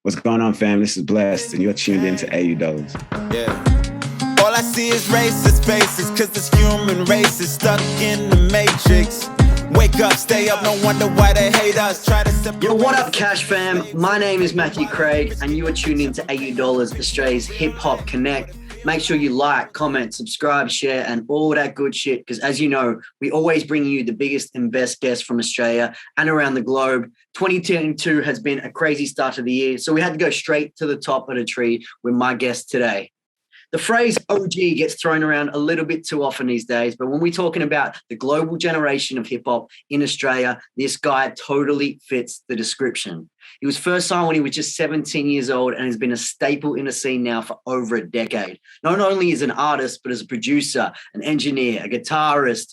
What's going on, fam? This is Blessed, and you're tuned in to AUD. Yeah. All I see is racist faces, cause this human race is stuck in the matrix. Wake up, stay up, no wonder why they hate us. Try to separate. Yo, what up, Cash fam? My name is Matthew Craig, and you are tuned in to AUD, Australia's Hip Hop Connect. Make sure you like, comment, subscribe, share, and all that good shit. Because as you know, we always bring you the biggest and best guests from Australia and around the globe. 2022 has been a crazy start to the year, so we had to go straight to the top of the tree with my guest today. The phrase OG gets thrown around a little bit too often these days, but when we're talking about the global generation of hip-hop in Australia, this guy totally fits the description. He was first signed when he was just 17 years old and has been a staple in the scene now for over a decade. Not only as an artist, but as a producer, an engineer, a guitarist,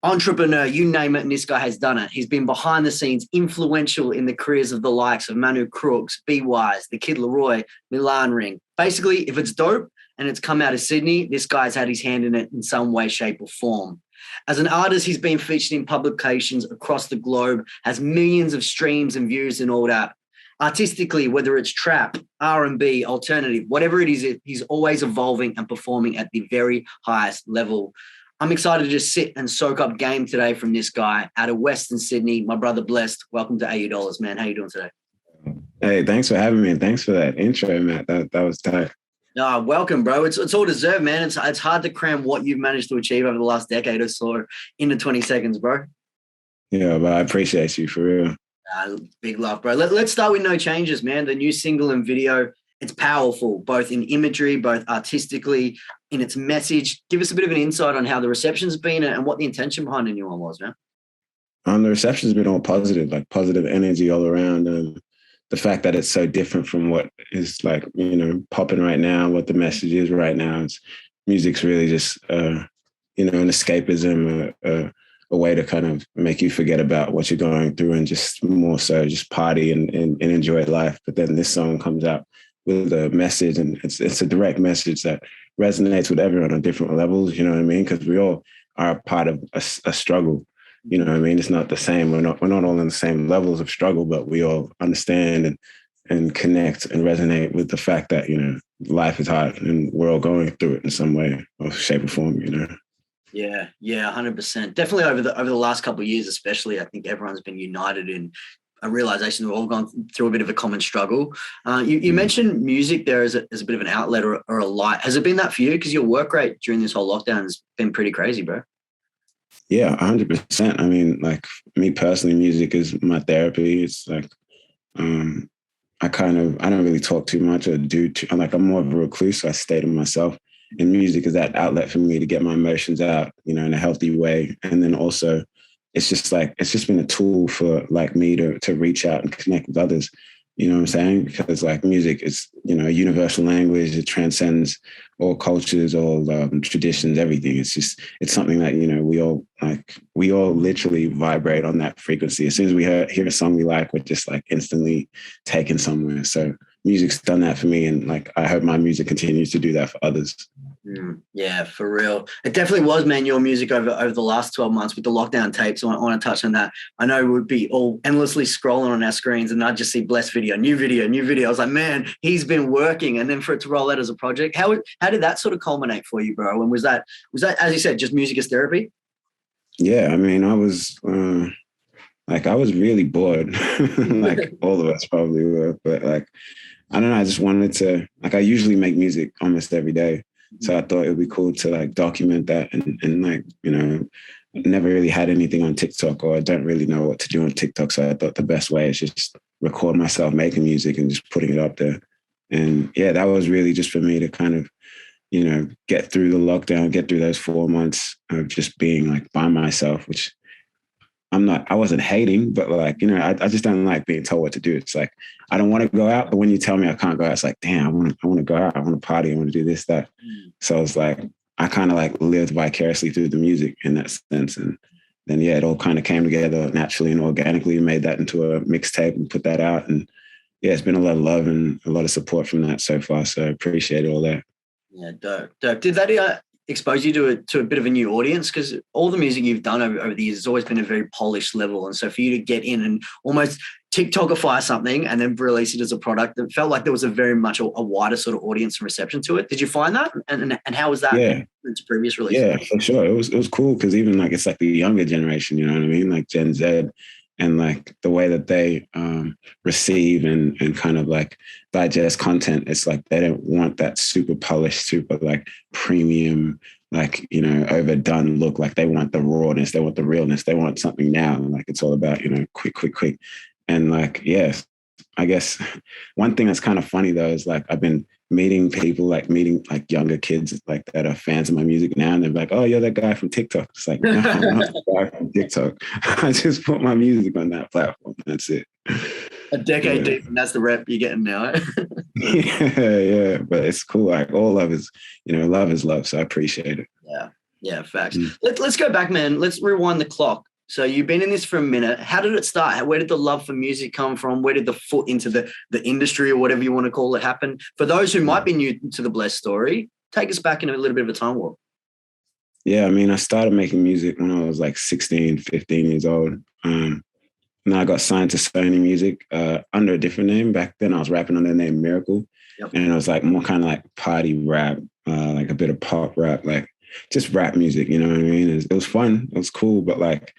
entrepreneur, you name it, and this guy has done it. He's been behind the scenes, influential in the careers of the likes of Manu Crooks, B Wise, The Kid Laroi, Milan Ring. Basically, if it's dope and it's come out of Sydney, this guy's had his hand in it in some way, shape, or form. As an artist, he's been featured in publications across the globe, has millions of streams and views and all that. Artistically, whether it's trap, R&B, alternative, whatever it is, he's always evolving and performing at the very highest level. I'm excited to just sit and soak up game today from this guy out of Western Sydney. My brother Blessed. Welcome to AUD, man. How you doing today? Hey, thanks for having me, and thanks for that intro, Matt. That was tight. Welcome, bro. It's all deserved, man. It's hard to cram what you've managed to achieve over the last decade or so into 20 seconds, bro. Yeah, but I appreciate you, for real. Big love, bro. Let's start with No Changes, man. The new single and video. It's powerful, both in imagery, both artistically, in its message. Give us a bit of an insight on how the reception's been and what the intention behind the new one was, man. The reception's been all positive, like positive energy all around. The fact that it's so different from what is like, popping right now, what the message is right now. It's music's really just, an escapism, a way to kind of make you forget about what you're going through and just more so just party and enjoy life. But then this song comes out with a message, and it's a direct message that resonates with everyone on different levels, you know what I mean? Because we all are a part of a struggle, you know what I mean? It's not the same. We're not all in the same levels of struggle, but we all understand and connect and resonate with the fact that, life is hard and we're all going through it in some way or shape or form, Yeah, 100%. Definitely over the last couple of years, especially, I think everyone's been united in a realization we've all gone through a bit of a common struggle. You mentioned music there as a bit of an outlet or a light. Has it been that for you? Because your work rate during this whole lockdown has been pretty crazy, bro. Yeah, 100%. I mean, like me personally, music is my therapy. It's like, I don't really talk too much or I'm more of a recluse, so I stay to myself. And music is that outlet for me to get my emotions out, in a healthy way. And then also, it's just been a tool for like me to reach out and connect with others. You know what I'm saying? Because like music is, a universal language. It transcends all cultures, all traditions, everything. It's something that, we all literally vibrate on that frequency. As soon as we hear a song we like, we're just like instantly taken somewhere. So music's done that for me. And like, I hope my music continues to do that for others. Yeah, for real. It definitely was, man, your music over the last 12 months with the lockdown tapes. I want to touch on that. I know we'd be all endlessly scrolling on our screens and I'd just see Blessed new video. I was like, man, he's been working. And then for it to roll out as a project, how did that sort of culminate for you, bro? And was that, as you said, just music as therapy? Yeah, I mean, I was really bored, like all of us probably were. But like, I don't know, I just wanted to, like, I usually make music almost every day. So I thought it would be cool to like document that and like, never really had anything on TikTok, or I don't really know what to do on TikTok. So I thought the best way is just record myself making music and just putting it up there. And yeah, that was really just for me to kind of, get through the lockdown, get through those 4 months of just being like by myself, which I wasn't hating, but like, I just don't like being told what to do. It's like, I don't want to go out, but when you tell me I can't go out, it's like, damn, I want to go out. I want to party. I want to do this, that. So it's like, I kind of like lived vicariously through the music in that sense. And then, yeah, it all kind of came together naturally and organically, made that into a mixtape and put that out. And yeah, it's been a lot of love and a lot of support from that so far. So I appreciate all that. Yeah, dope. Did that expose you to a bit of a new audience? Because all the music you've done over the years has always been a very polished level. And so for you to get in and almost TikTokify something and then release it as a product. It felt like there was a very much a wider sort of audience and reception to it. Did you find that? And how was that to previous releases? Yeah, for sure. It was cool because even like it's like the younger generation, you know what I mean? Like Gen Z, and like the way that they receive and kind of like digest content, it's like they don't want that super polished, super like premium, like, you know, overdone look. Like they want the rawness, they want the realness, they want something now. And like it's all about, you know, quick. And like, yes, I guess one thing that's kind of funny though is like I've been meeting younger kids like that are fans of my music now, and they're like, "Oh, you're that guy from TikTok." It's like, no, I'm not the guy from TikTok. I just put my music on that platform. That's it. A decade deep, and that's the rep you're getting now. yeah, but it's cool. Like all love is, you know, love is love. So I appreciate it. Yeah, facts. Let's go back, man. Let's rewind the clock. So you've been in this for a minute. How did it start? Where did the love for music come from? Where did the foot into the industry or whatever you want to call it happen? For those who might be new to the Blessed story, take us back in a little bit of a time warp. Yeah, I mean, I started making music when I was like 16, 15 years old. And I got signed to Sony Music under a different name. Back then I was rapping under the name Miracle. Yep. And it was like more kind of like party rap, like a bit of pop rap, like just rap music, you know what I mean? It was fun. It was cool. But like,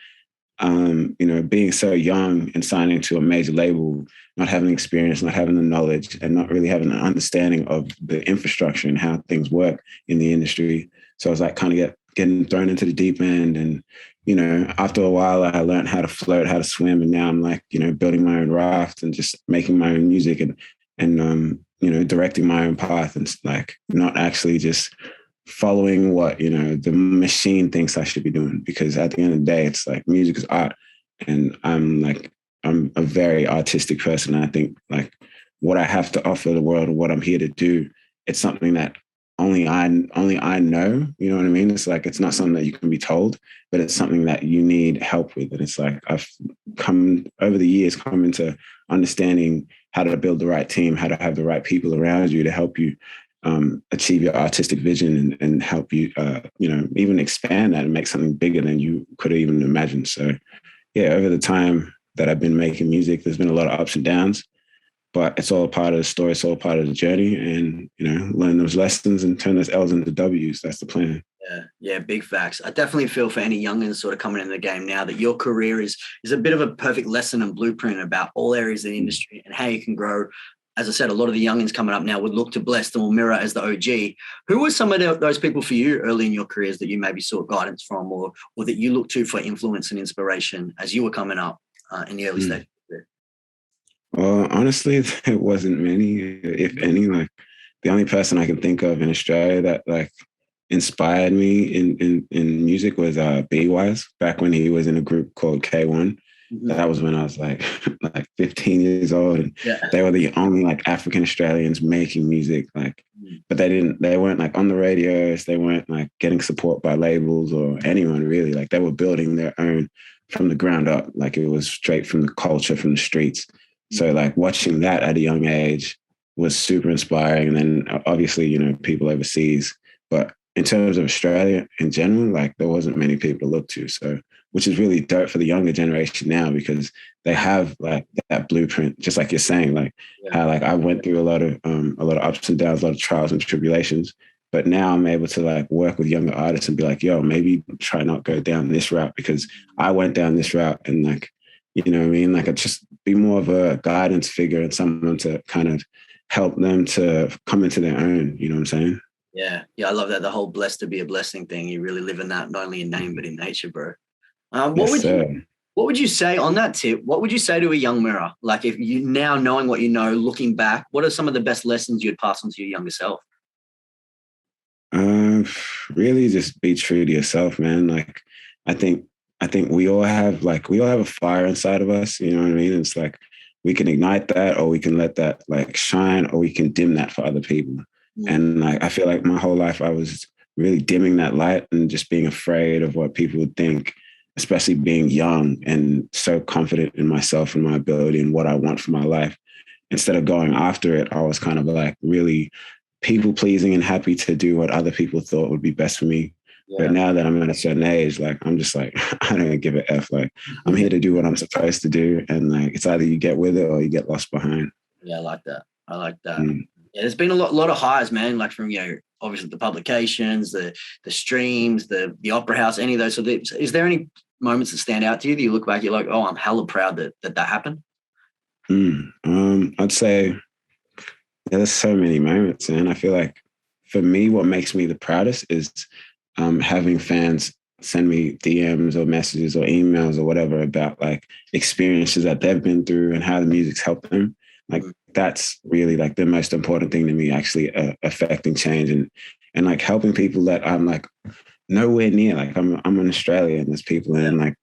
you know, being so young and signing to a major label, not having experience, not having the knowledge, and not really having an understanding of the infrastructure and how things work in the industry. So I was like kind of getting thrown into the deep end. And, you know, after a while, I learned how to float, how to swim. And now I'm like, you know, building my own raft and just making my own music and you know, directing my own path and like not actually just following what, you know, the machine thinks I should be doing. Because at the end of the day, it's like music is art. And I'm a very artistic person. I think like what I have to offer the world and what I'm here to do, it's something that only I know, you know what I mean? It's like, it's not something that you can be told, but it's something that you need help with. And it's like, I've come over the years, come into understanding how to build the right team, how to have the right people around you to help you achieve your artistic vision and help you, you know, even expand that and make something bigger than you could have even imagined. So yeah, over the time that I've been making music, there's been a lot of ups and downs, but it's all a part of the story. It's all a part of the journey, and, you know, learn those lessons and turn those L's into W's. That's the plan. Yeah, big facts. I definitely feel for any youngins sort of coming in the game now that your career is a bit of a perfect lesson and blueprint about all areas of the industry and how you can grow. As I said, a lot of the youngins coming up now would look to Blessed or Mirror as the OG. Who were some of those people for you early in your careers that you maybe sought guidance from or that you looked to for influence and inspiration as you were coming up in the early stages? Well, honestly, there wasn't many, if any. Like the only person I can think of in Australia that like inspired me in music was B-Wise, back when he was in a group called K1. Mm-hmm. That was when I was like 15 years old, and they were the only like African Australians making music. Like, but they weren't like on the radios. They weren't like getting support by labels or anyone really. Like they were building their own from the ground up. Like it was straight from the culture, from the streets. So like watching that at a young age was super inspiring. And then obviously, you know, people overseas, but in terms of Australia in general, like there wasn't many people to look to. So, which is really dope for the younger generation now, because they have like that blueprint, just like you're saying, like how like I went through a lot of ups and downs, a lot of trials and tribulations, but now I'm able to like work with younger artists and be like, yo, maybe try not go down this route because I went down this route, and like, you know what I mean? Like I just be more of a guidance figure and someone to kind of help them to come into their own, you know what I'm saying? Yeah, I love that. The whole blessed to be a blessing thing. You really live in that, not only in name, but in nature, bro. What would you say on that tip? What would you say to a young Mirror? Like if you now knowing what you know, looking back, what are some of the best lessons you'd pass on to your younger self? Really just be true to yourself, man. Like I think we all have a fire inside of us, you know what I mean? It's like we can ignite that, or we can let that like shine, or we can dim that for other people. And like I feel like my whole life I was really dimming that light and just being afraid of what people would think, especially being young and so confident in myself and my ability and what I want for my life. Instead of going after it, I was kind of like really people pleasing and happy to do what other people thought would be best for me, But now that I'm at a certain age, like I'm just like, I don't give a F. Like I'm here to do what I'm supposed to do. And like it's either you get with it or you get lost behind. Yeah, I like that. Yeah, there's been a lot of highs, man, like from, obviously the publications, the streams, the opera house, any of those. So is there any moments that stand out to you that you look back, you're like, oh, I'm hella proud that happened? I'd say there's so many moments, and I feel like for me, what makes me the proudest is having fans send me DMs or messages or emails or whatever about like experiences that they've been through and how the music's helped them. Like that's really like the most important thing to me, actually affecting change and like helping people that I'm like nowhere near. Like I'm in Australia and there's people in like,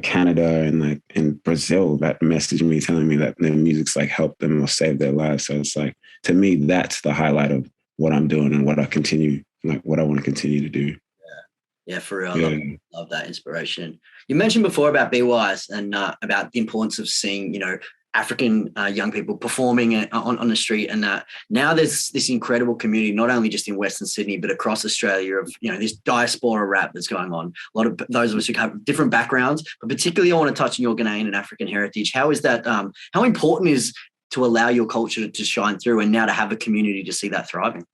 Canada and like in Brazil that message me telling me that their music's like helped them or saved their lives. So it's like, to me, that's the highlight of what I'm doing and what I want to continue to do. Yeah, for real. I love that inspiration. You mentioned before about Be Wise and about the importance of seeing, African young people performing on the street, and now there's this incredible community, not only just in Western Sydney, but across Australia of, this diaspora rap that's going on. A lot of those of us who have different backgrounds, but particularly I want to touch on your Ghanaian and African heritage. How is that, how important is to allow your culture to shine through and now to have a community to see that thriving?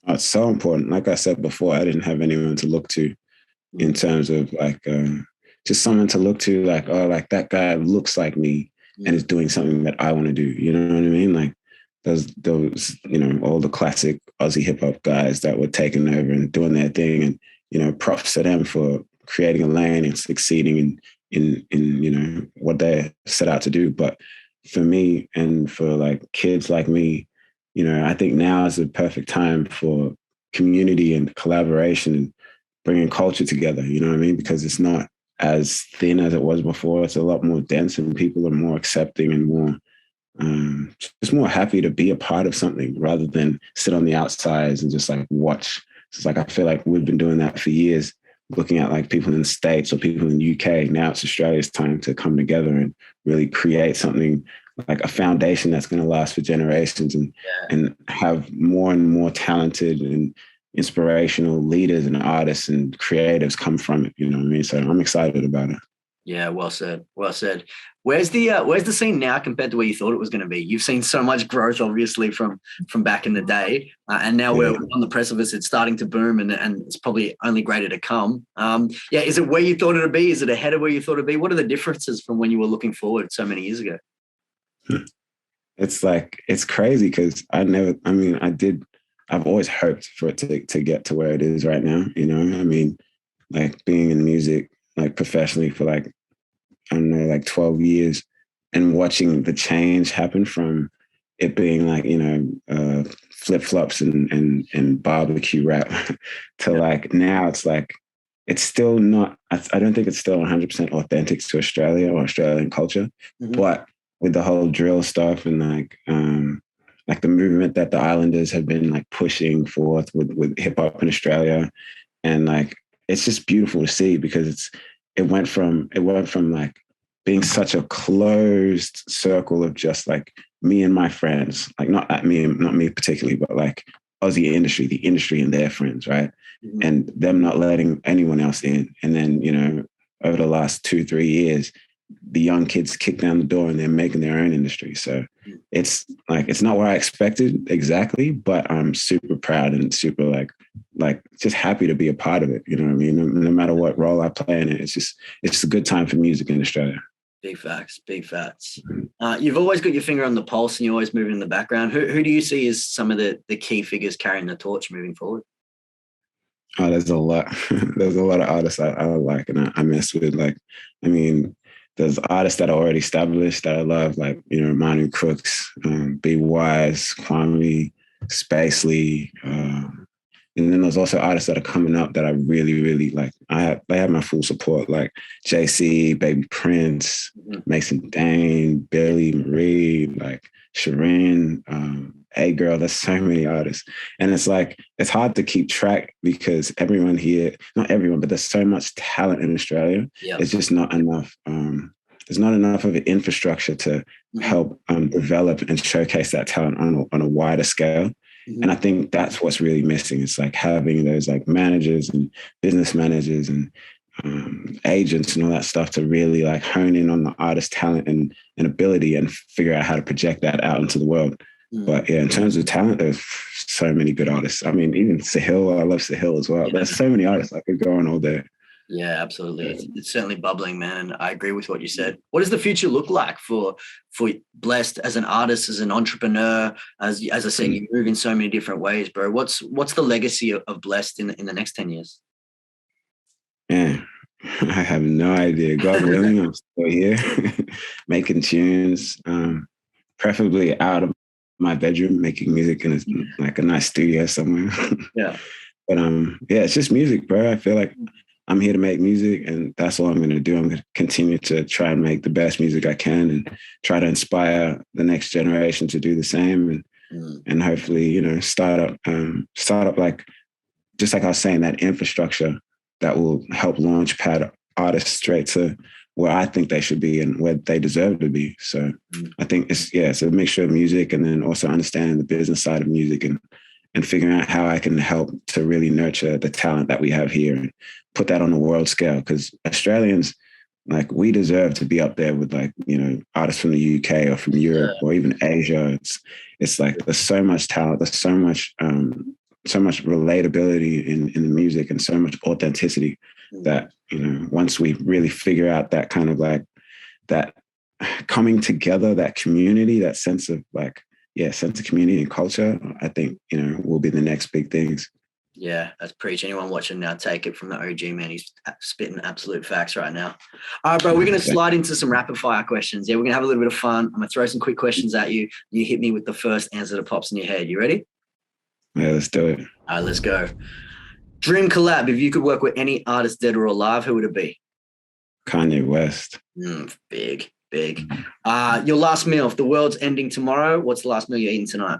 Oh, it's so important. Like I said before, I didn't have anyone to look to in terms of like just someone to look to, like, oh, like that guy looks like me and is doing something that I want to do. You know what I mean? Like those, all the classic Aussie hip hop guys that were taking over and doing their thing. And, props to them for creating a lane and succeeding in what they set out to do. But for me and for like kids like me, I think now is the perfect time for community and collaboration and bringing culture together, you know what I mean? Because it's not as thin as it was before. It's a lot more dense and people are more accepting and more, just more happy to be a part of something rather than sit on the outsides and just like watch. It's like, I feel like we've been doing that for years, looking at like people in the States or people in the UK. Now it's Australia's time to come together and really create something like a foundation that's going to last for generations and have more and more talented and inspirational leaders and artists and creatives come from it. You know what I mean? So I'm excited about it. Yeah, well said. Well said. Where's the scene now compared to where you thought it was going to be? You've seen so much growth, obviously, from back in the day, and now we're on the precipice. It's starting to boom, and it's probably only greater to come. Is it where you thought it'd be? Is it ahead of where you thought it'd be? What are the differences from when you were looking forward so many years ago? It's like, it's crazy because I've always hoped for it to get to where it is right now. I mean, like being in music, like professionally for like, I don't know, like 12 years and watching the change happen from it being like, flip-flops and barbecue rap to like, now it's like, it's still not, I don't think it's still 100% authentic to Australia or Australian culture, but with the whole drill stuff and like the movement that the Islanders have been like pushing forth with hip hop in Australia. And like, it's just beautiful to see because it went from like being such a closed circle of just like me and my friends, like not me particularly, but like Aussie industry, the industry and their friends, right? And them not letting anyone else in. And then, over the last 2-3 years, the young kids kick down the door and they're making their own industry. So it's like, it's not what I expected exactly, but I'm super proud and super like just happy to be a part of it. You know what I mean? No matter what role I play in it, it's a good time for music in Australia. Big facts. You've always got your finger on the pulse and you're always moving in the background. Who do you see as some of the key figures carrying the torch moving forward? Oh, there's a lot. There's a lot of artists I like and I mess with. Like, I mean, there's artists that are already established that I love, like, Manu Crooks, Be Wise, Kwame, Spacely. And then there's also artists that are coming up that I really, really like. They have my full support, like JC, Baby Prince, Mason Dane, Billy Marie, like Sharon, A-Girl. There's so many artists. And it's like, it's hard to keep track because everyone here, not everyone, but there's so much talent in Australia. Yep. It's just not enough. There's not enough of an infrastructure to help develop and showcase that talent on a wider scale. And I think that's what's really missing. It's like having those like managers and business managers and agents and all that stuff to really like hone in on the artist's talent and ability and figure out how to project that out into the world. But yeah, in terms of talent, there's so many good artists. I mean, even Sahil, I love Sahil as well. There's so many artists I could go on all day. Yeah, absolutely. It's certainly bubbling, man. And I agree with what you said. What does the future look like for Blessed as an artist, as an entrepreneur? As I said, you move in so many different ways, bro. What's the legacy of Blessed in the next 10 years? Man, I have no idea. God willing, I'm still here making tunes, preferably out of my bedroom, making music in like a nice studio somewhere. Yeah. But yeah, it's just music, bro. I feel like I'm here to make music, and that's all I'm going to do. I'm going to continue to try and make the best music I can and try to inspire the next generation to do the same. And hopefully, you know, start up like, just like I was saying, that infrastructure that will help launch pad artists straight to where I think they should be and where they deserve to be. So I think it's a mixture of music and then also understanding the business side of music and figuring out how I can help to really nurture the talent that we have here and put that on a world scale. Because Australians, like, we deserve to be up there with, like, you know, artists from the UK or from Europe or even Asia. It's like there's so much talent, there's so much relatability in the music and so much authenticity that, you know, once we really figure out that kind of like that coming together, that community, that sense of like, sense of community and culture, I think, you know, will be the next big things. Yeah, that's preach. Anyone watching now, take it from the OG, man. He's spitting absolute facts right now. All right, bro, we're going to slide into some rapid fire questions. Yeah, we're going to have a little bit of fun. I'm going to throw some quick questions at you. You hit me with the first answer that pops in your head. You ready? Yeah, let's do it. All right, let's go. Dream collab. If you could work with any artist, dead or alive, who would it be? Kanye West. Big. Your last meal. If the world's ending tomorrow, what's the last meal you're eating tonight?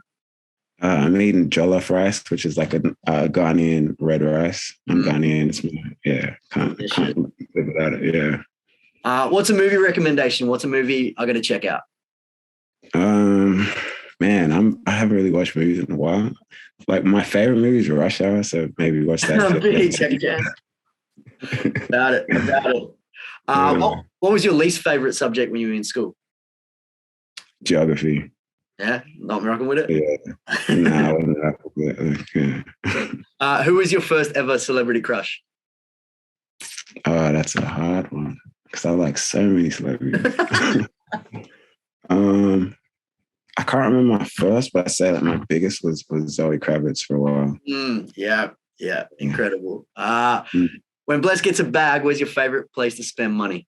I'm eating jollof rice, which is like a Ghanaian red rice. I'm Ghanaian. Can't live without it. Yeah. What's a movie recommendation? What's a movie I got to check out? Man, I haven't really watched movies in a while. Like, my favorite movie is Rush Hour, so maybe watch that. About it. What was your least favorite subject when you were in school? Geography. Yeah, not rocking with it? Yeah. No, I wasn't rocking with it. Yeah. Who was your first ever celebrity crush? Oh, that's a hard one because I like so many celebrities. I can't remember my first, but I say that my biggest was Zoe Kravitz for a while. Yeah, incredible. When Bless gets a bag, where's your favorite place to spend money?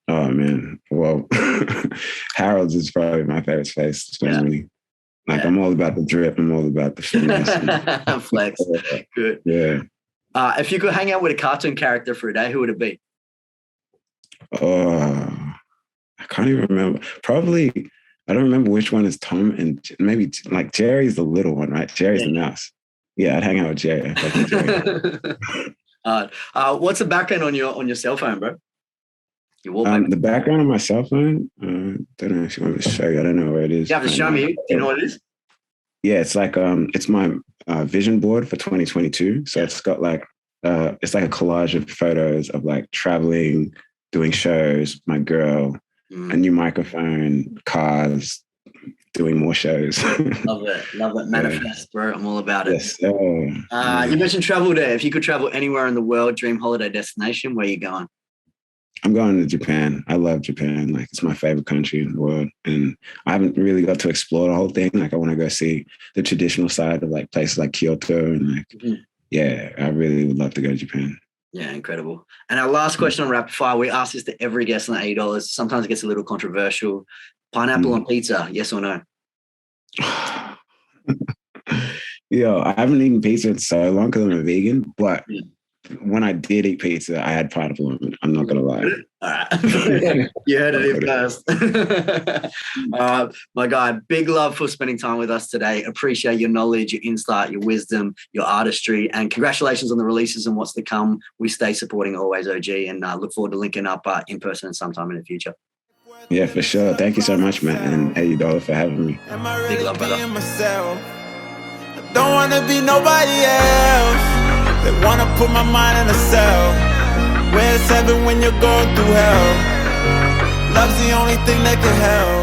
Oh, man. Well, Harold's is probably my favorite place to spend money. Like, I'm all about the drip. I'm all about the finesse. Flex. Good. Yeah. If you could hang out with a cartoon character for a day, who would it be? I can't even remember. Probably, I don't remember which one is Tom, and maybe like Jerry's the little one, right? Jerry's the mouse. Yeah, I'd hang out with Jerry. What's the background on your cell phone, bro? The background on my cell phone, don't know if you want me to show you. I don't know where it is. You have to show me. Do you know what it is? Yeah, it's like it's my vision board for 2022. So it's got like it's like a collage of photos of like traveling, doing shows, my girl, a new microphone, cars, doing more shows. Love it. Manifest, bro. I'm all about it. Yes, you mentioned travel there. If you could travel anywhere in the world, dream holiday destination, where are you going? I'm going to Japan. I love Japan. Like, it's my favorite country in the world. And I haven't really got to explore the whole thing. Like, I want to go see the traditional side of like places like Kyoto and like, I really would love to go to Japan. Yeah, incredible. And our last question on Rapid Fire, we ask this to every guest on the $80. Sometimes it gets a little controversial. Pineapple on pizza, yes or no? Yo, I haven't eaten pizza in so long because I'm a vegan, but when I did eat pizza, I had pineapple on it. I'm not going to lie. All right. You heard it first. My guy, big love for spending time with us today. Appreciate your knowledge, your insight, your wisdom, your artistry, and congratulations on the releases and what's to come. We stay supporting always, OG, and look forward to linking up in person sometime in the future. Yeah, for sure. Thank you so much, man, and $80 for having me. Big love, brother. Don't wanna be nobody else. They wanna put my mind in a cell. Where's heaven when you're going through hell? Love's the only thing that can help.